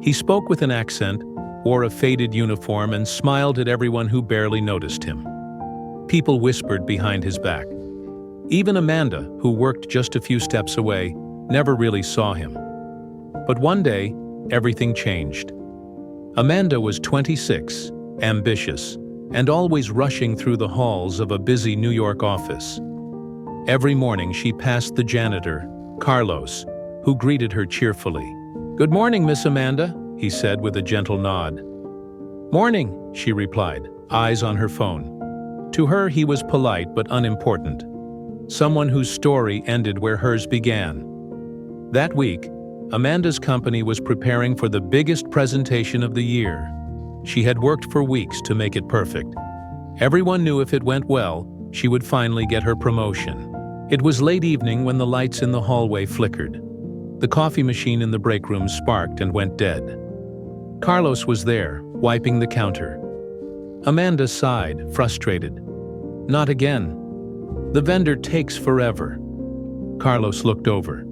He spoke with an accent, wore a faded uniform, and smiled at everyone who barely noticed him. People whispered behind his back. Even Amanda, who worked just a few steps away, never really saw him. But one day, everything changed. Amanda was 26, ambitious, and always rushing through the halls of a busy New York office. Every morning she passed the janitor, Carlos, who greeted her cheerfully. "Good morning, Miss Amanda," he said with a gentle nod. "Morning," she replied, eyes on her phone. To her he was polite but unimportant. Someone whose story ended where hers began. That week, Amanda's company was preparing for the biggest presentation of the year. She had worked for weeks to make it perfect. Everyone knew if it went well, she would finally get her promotion. It was late evening when the lights in the hallway flickered. The coffee machine in the break room sparked and went dead. Carlos was there, wiping the counter. Amanda sighed, frustrated. "Not again. The vendor takes forever." Carlos looked over.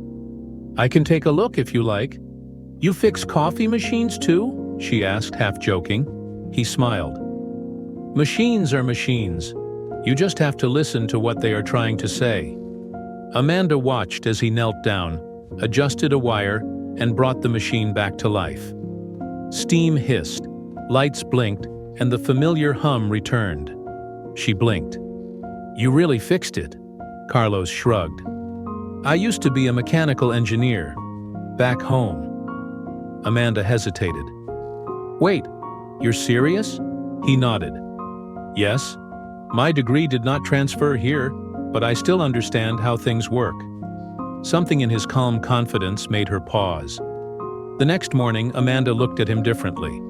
"I can take a look if you like." "You fix coffee machines too?" she asked, half joking. He smiled. "Machines are machines. You just have to listen to what they are trying to say." Amanda watched as he knelt down, adjusted a wire, and brought the machine back to life. Steam hissed, lights blinked, and the familiar hum returned. She blinked. "You really fixed it," Carlos shrugged. "I used to be a mechanical engineer, back home." Amanda hesitated. "Wait, you're serious?" He nodded. "Yes, my degree did not transfer here, but I still understand how things work." Something in his calm confidence made her pause. The next morning, Amanda looked at him differently.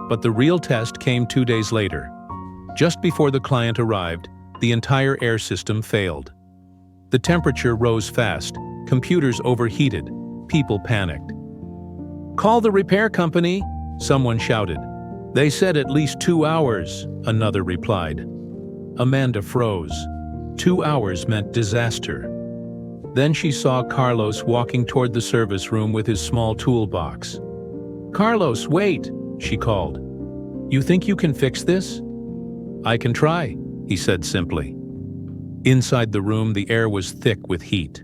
But the real test came 2 days later. Just before the client arrived, the entire air system failed. The temperature rose fast, computers overheated, people panicked. "Call the repair company," someone shouted. "They said at least 2 hours," another replied. Amanda froze. 2 hours meant disaster. Then she saw Carlos walking toward the service room with his small toolbox. "Carlos, wait," she called. "You think you can fix this?" "I can try," he said simply. Inside the room, the air was thick with heat.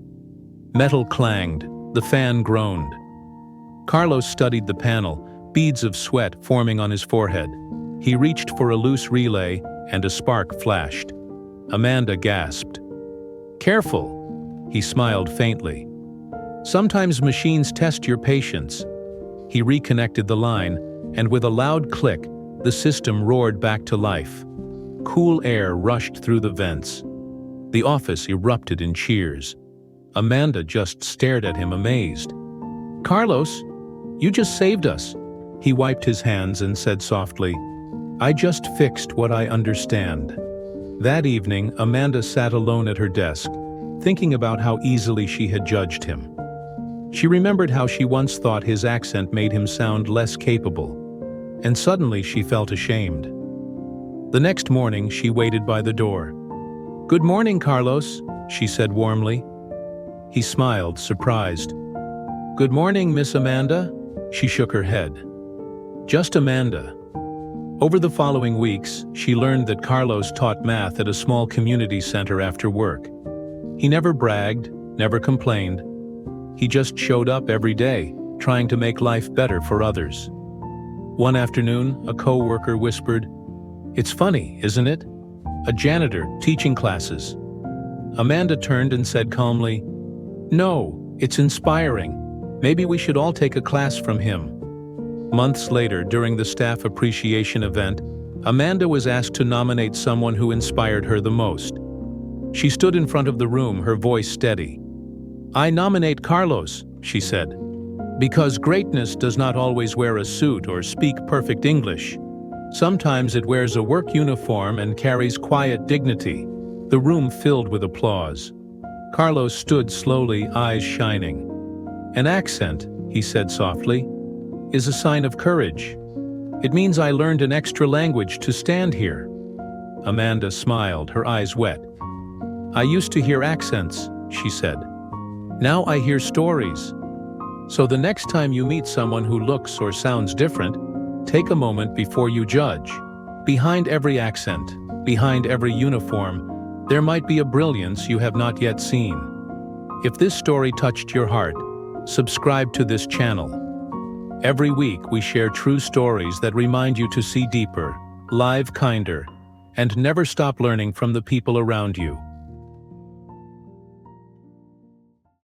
Metal clanged, the fan groaned. Carlos studied the panel, beads of sweat forming on his forehead. He reached for a loose relay, and a spark flashed. Amanda gasped. "Careful," he smiled faintly. "Sometimes machines test your patience." He reconnected the line, and with a loud click, the system roared back to life. Cool air rushed through the vents. The office erupted in cheers. Amanda just stared at him amazed. "Carlos, you just saved us." He wiped his hands and said softly, "I just fixed what I understand." That evening, Amanda sat alone at her desk, thinking about how easily she had judged him. She remembered how she once thought his accent made him sound less capable, and suddenly she felt ashamed. The next morning, she waited by the door. "Good morning, Carlos," she said warmly. He smiled, surprised. "Good morning, Miss Amanda." She shook her head. "Just Amanda." Over the following weeks, she learned that Carlos taught math at a small community center after work. He never bragged, never complained. He just showed up every day, trying to make life better for others. One afternoon, a co-worker whispered, "It's funny, isn't it? A janitor teaching classes." Amanda turned and said calmly, "No, it's inspiring. Maybe we should all take a class from him." Months later, during the staff appreciation event, Amanda was asked to nominate someone who inspired her the most. She stood in front of the room, her voice steady. "I nominate Carlos," she said. "Because greatness does not always wear a suit or speak perfect English. Sometimes it wears a work uniform and carries quiet dignity." The room filled with applause. Carlos stood slowly, eyes shining. "An accent," he said softly, "is a sign of courage. It means I learned an extra language to stand here." Amanda smiled, her eyes wet. "I used to hear accents," she said. "Now I hear stories." So the next time you meet someone who looks or sounds different, take a moment before you judge. Behind every accent, behind every uniform, there might be a brilliance you have not yet seen. If this story touched your heart, subscribe to this channel. Every week we share true stories that remind you to see deeper, live kinder, and never stop learning from the people around you.